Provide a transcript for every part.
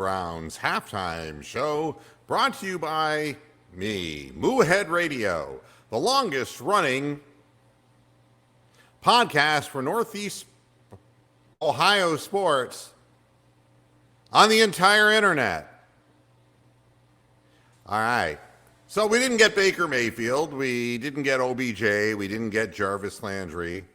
Browns halftime show brought to you by me, Moohead Radio, the longest running podcast for Northeast Ohio sports on the entire internet. All right. So we didn't get Baker Mayfield. We didn't get OBJ. We didn't get Jarvis Landry.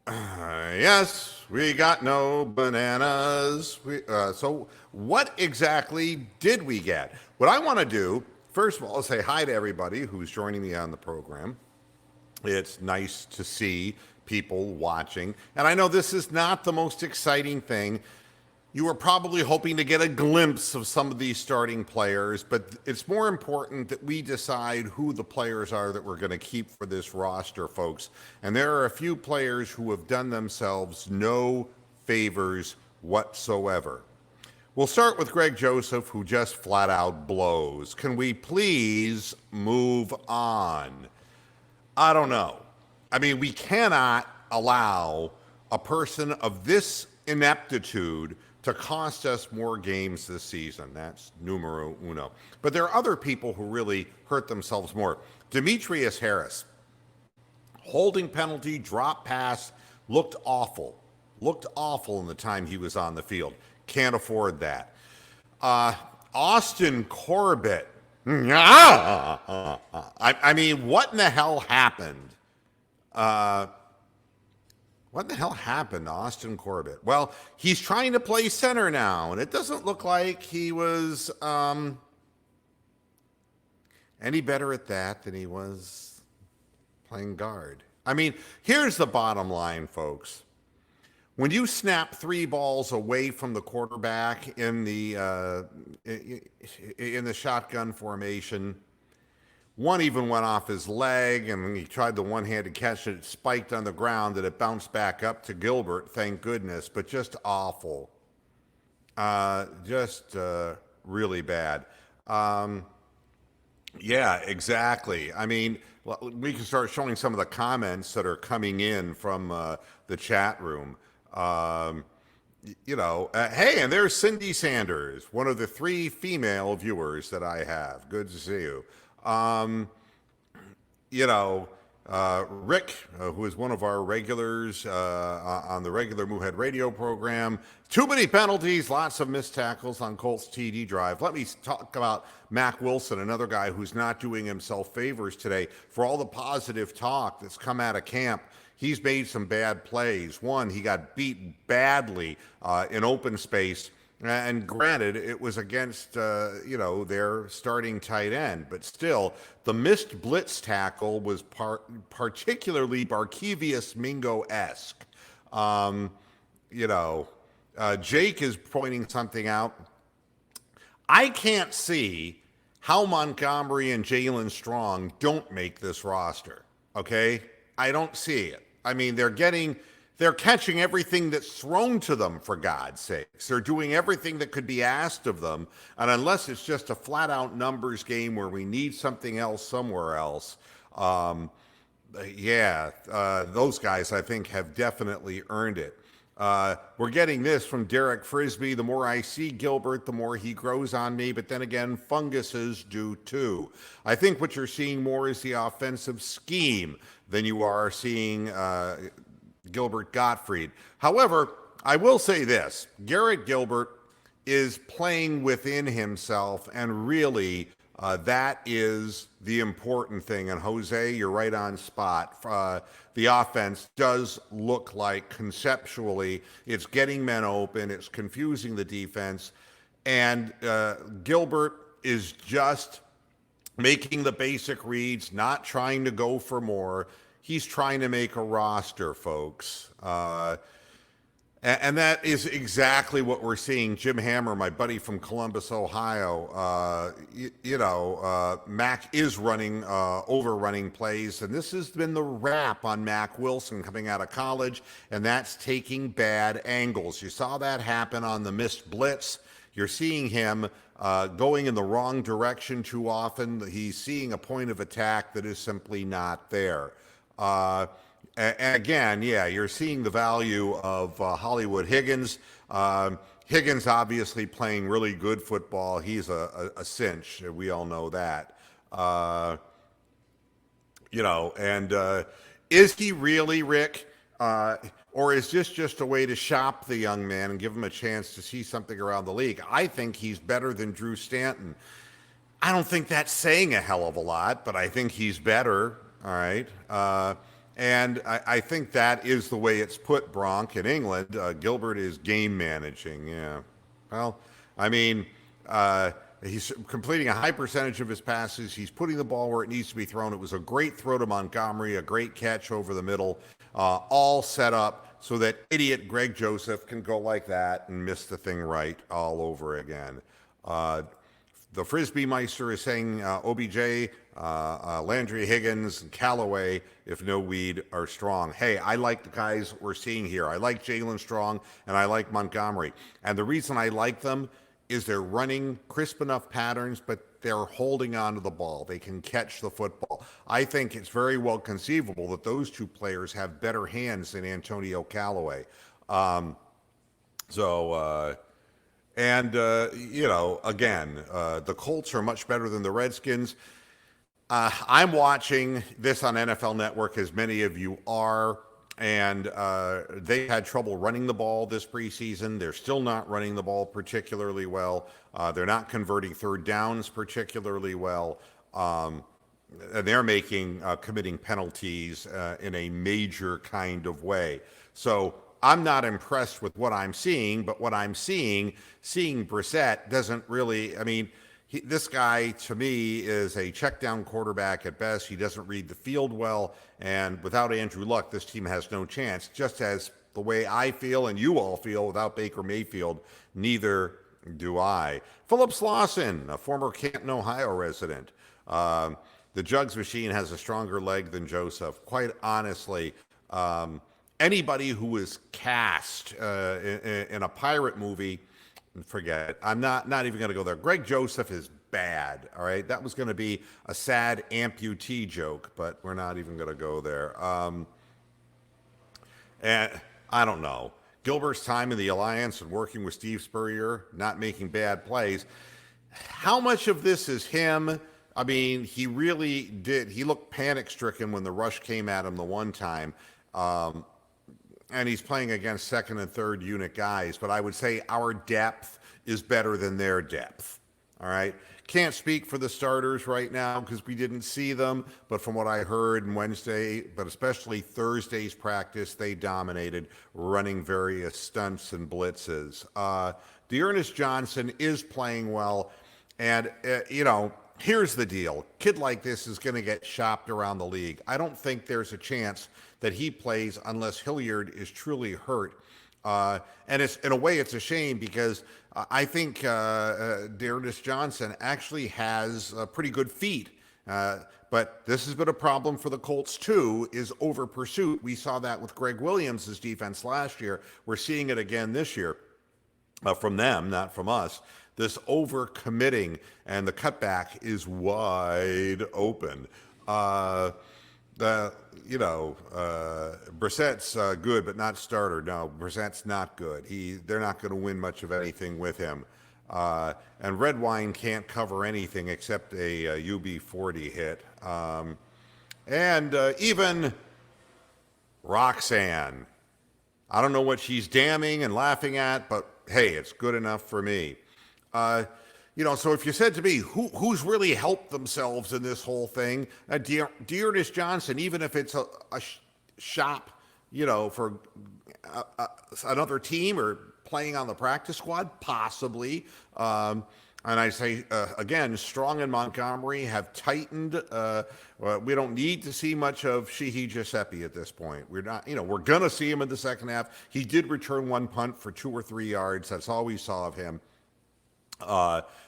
Yes, we got no bananas. So what exactly did we get? What I want to do, first of all, is say hi to everybody who's joining me on the program. It's nice to see people watching. And I know this is not the most exciting thing. You were probably hoping to get a glimpse of some of these starting players, but it's more important that we decide who the players are that we're going to keep for this roster, folks. And there are a few players who have done themselves no favors whatsoever. We'll start with Greg Joseph, who just flat out blows. Can we please move on? I don't know. I mean, we cannot allow a person of this ineptitude to cost us more games this season. That's numero uno. But there are other people who really hurt themselves more. Demetrius Harris, holding penalty, drop pass, looked awful. Looked awful in the time he was on the field. Can't afford that. Austin Corbett. I mean, what in the hell happened? What the hell happened to Austin Corbett? Well, he's trying to play center now, and it doesn't look like he was any better at that than he was playing guard. I mean, here's the bottom line, folks. When you snap three balls away from the quarterback in the shotgun formation, one even went off his leg, and he tried the one-handed catch, and it spiked on the ground, and it bounced back up to Gilbert, thank goodness, but just awful. Just really bad. Yeah, exactly. I mean, we can start showing some of the comments that are coming in from the chat room. Hey, and there's Cindy Sanders, one of the 3 female viewers that I have. Good to see you. Rick, who is one of our regulars on the regular Moohead Radio program. Too many penalties, lots of missed tackles on Colts TD drive. Let me talk about Mac Wilson, another guy who's not doing himself favors today. For all the positive talk that's come out of camp, he's made some bad plays. One, he got beat badly in open space. And granted, it was against, their starting tight end. But still, the missed blitz tackle was particularly Barkevius Mingo-esque. Jake is pointing something out. I can't see how Montgomery and Jalen Strong don't make this roster, okay? I don't see it. I mean, they're catching everything that's thrown to them, for God's sakes. They're doing everything that could be asked of them. And unless it's just a flat-out numbers game where we need something else somewhere else, those guys, I think, have definitely earned it. We're getting this from Derek Frisbee. The more I see Gilbert, the more he grows on me. But then again, funguses do too. I think what you're seeing more is the offensive scheme than you are seeing Gilbert Gottfried. However, I will say this. Garrett Gilbert is playing within himself, and really that is the important thing. And Jose, you're right on spot. The offense does look like conceptually it's getting men open, it's confusing the defense, and Gilbert is just making the basic reads, not trying to go for more. He's trying to make a roster, folks. And that is exactly what we're seeing. Jim Hammer, my buddy from Columbus, Ohio, Mac is overrunning plays, and this has been the rap on Mac Wilson coming out of college, and that's taking bad angles. You saw that happen on the missed blitz. You're seeing him going in the wrong direction too often. He's seeing a point of attack that is simply not there. And again, you're seeing the value of Hollywood Higgins. Higgins obviously playing really good football. He's a cinch. We all know that. Uh, and is he really, Rick? Or is this just a way to shop the young man and give him a chance to see something around the league? I think he's better than Drew Stanton. I don't think that's saying a hell of a lot, but I think he's better. All right. And I think that is the way it's put, Bronk, in England. Gilbert is game managing. Yeah. Well, I mean, he's completing a high percentage of his passes. He's putting the ball where it needs to be thrown. It was a great throw to Montgomery, a great catch over the middle, all set up so that idiot Greg Joseph can go like that and miss the thing right all over again. The Frisbee Meister is saying OBJ, Landry Higgins, and Callaway, if no weed, are strong. Hey, I like the guys we're seeing here. I like Jalen Strong, and I like Montgomery. And the reason I like them is they're running crisp enough patterns, but they're holding on to the ball. They can catch the football. I think it's very well conceivable that those two players have better hands than Antonio Callaway. So, again, the Colts are much better than the Redskins. I'm watching this on NFL Network, as many of you are, and they had trouble running the ball this preseason. They're still not running the ball particularly well. They're not converting third downs particularly well. And they're committing penalties in a major kind of way. So I'm not impressed with what I'm seeing, but what I'm seeing Brissett doesn't really, this guy, to me, is a check down quarterback at best. He doesn't read the field well. And without Andrew Luck, this team has no chance. Just as the way I feel and you all feel without Baker Mayfield, neither do I. Philip Slauson, a former Canton, Ohio resident. The Jugs machine has a stronger leg than Joseph. Quite honestly, anybody who is cast in a pirate movie, forget it. I'm not even going to go there. Greg Joseph is bad, all right? That was going to be a sad amputee joke, but we're not even going to go there. And I don't know. Gilbert's time in the Alliance and working with Steve Spurrier, not making bad plays. How much of this is him? He really did. He looked panic-stricken when the rush came at him the one time. And he's playing against second and third unit guys, but I would say our depth is better than their depth. All right. Can't speak for the starters right now because we didn't see them, but from what I heard on Wednesday, but especially Thursday's practice, they dominated, running various stunts and blitzes. Dearness Johnson is playing well, and here's the deal. Kid like this is going to get shopped around the league. I don't think there's a chance that he plays unless Hilliard is truly hurt. And it's, in a way, it's a shame because I think Dearness Johnson actually has pretty good feet. But this has been a problem for the Colts, too, is over pursuit. We saw that with Greg Williams' defense last year. We're seeing it again this year from them, not from us. This over-committing, and the cutback is wide open. Brissett's good, but not starter. No, Brissett's not good. They're not going to win much of anything with him. And Redwine can't cover anything except a UB40 hit. And even Roxanne. I don't know what she's damning and laughing at, but hey, it's good enough for me. So if you said to me, who's really helped themselves in this whole thing, Dearness Johnson, even if it's a shop, for another team or playing on the practice squad, possibly. And I say, again, Strong and Montgomery have tightened. We don't need to see much of Sheehy Giuseppe at this point. We're not, we're going to see him in the second half. He did return one punt for 2 or 3 yards. That's all we saw of him.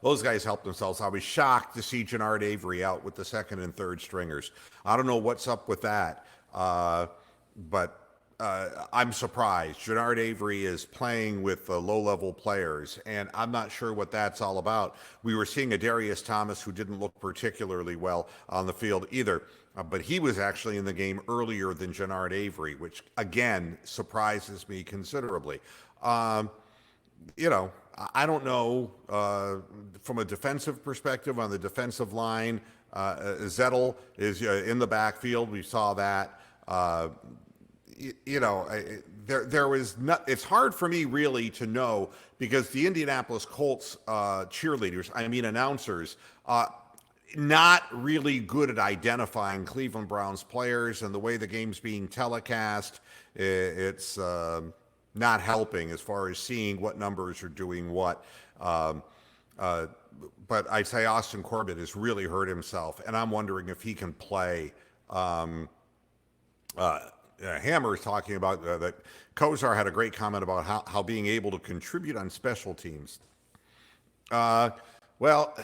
Those guys helped themselves. I was shocked to see Jannard Avery out with the second and third stringers. I don't know what's up with that, but I'm surprised. Jannard Avery is playing with low-level players, and I'm not sure what that's all about. We were seeing a Darius Thomas who didn't look particularly well on the field either, but he was actually in the game earlier than Jannard Avery, which, again, surprises me considerably. you know, I don't know from a defensive perspective on the defensive line. Zettel is in the backfield. We saw that. There was not. It's hard for me really to know because the Indianapolis Colts cheerleaders, I mean announcers, not really good at identifying Cleveland Browns players and the way the game's being telecast. It's not helping as far as seeing what numbers are doing what. Um, uh, but I'd say Austin Corbett has really hurt himself, and I'm wondering if he can play. Um, uh, Hammer is talking about that. Kozar had a great comment about how being able to contribute on special teams. Uh, well,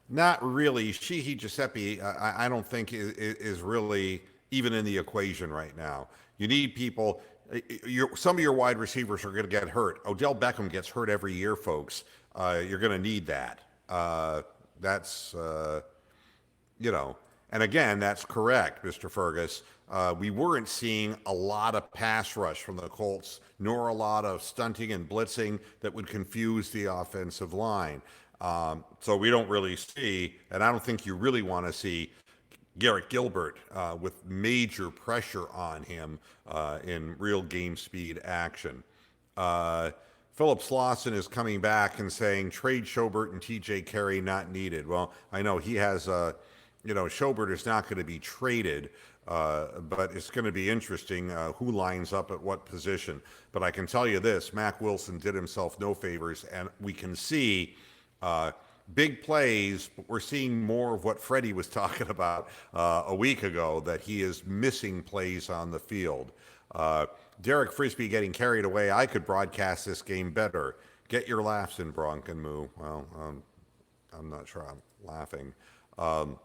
not really. Sheehy Giuseppe, I don't think is really even in the equation right now. You need people. Some of your wide receivers are going to get hurt. Odell Beckham gets hurt every year, folks. You're going to need that. That's you know, and again, that's correct, Mr. Fergus. We weren't seeing a lot of pass rush from the Colts, nor a lot of stunting and blitzing that would confuse the offensive line. So we don't really see, and I don't think you really want to see Garrett Gilbert with major pressure on him in real game speed action. Philip Slauson is coming back and saying trade Schobert and TJ Carey not needed. Well, I know he has Schobert is not going to be traded, but it's going to be interesting who lines up at what position. But I can tell you this, Mack Wilson did himself no favors, and we can see big plays, but we're seeing more of what Freddie was talking about a week ago, that he is missing plays on the field. Derek Frisbee getting carried away. I could broadcast this game better. Get your laughs in, Bronk and Moo. Well, I'm not sure I'm laughing. And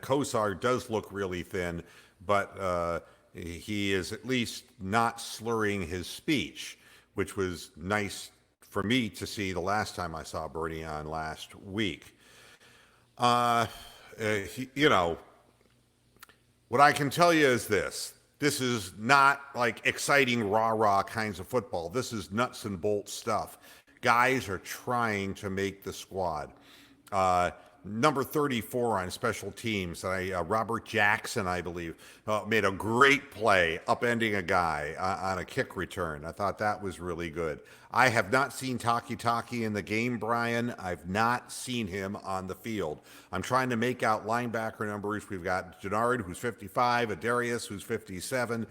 Kosar does look really thin, but he is at least not slurring his speech, which was nice for me to see the last time I saw Bernie on last week. What I can tell you is this. This is not like exciting rah-rah kinds of football. This is nuts and bolts stuff. Guys are trying to make the squad. Number 34 on special teams, Robert Jackson, I believe, made a great play upending a guy on a kick return. I thought that was really good. I have not seen Taki in the game, Brian. I've not seen him on the field. I'm trying to make out linebacker numbers. We've got Jannard, who's 55, Adarius, who's 57,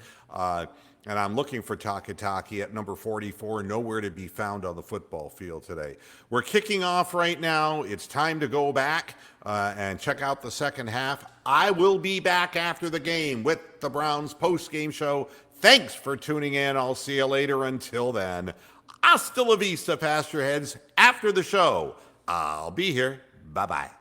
and I'm looking for Taki at number 44, nowhere to be found on the football field today. We're kicking off right now. It's time to go back and check out the second half. I will be back after the game with the Browns post-game show. Thanks for tuning in. I'll see you later. Until then, hasta la vista, Pastorheads. After the show, I'll be here. Bye-bye.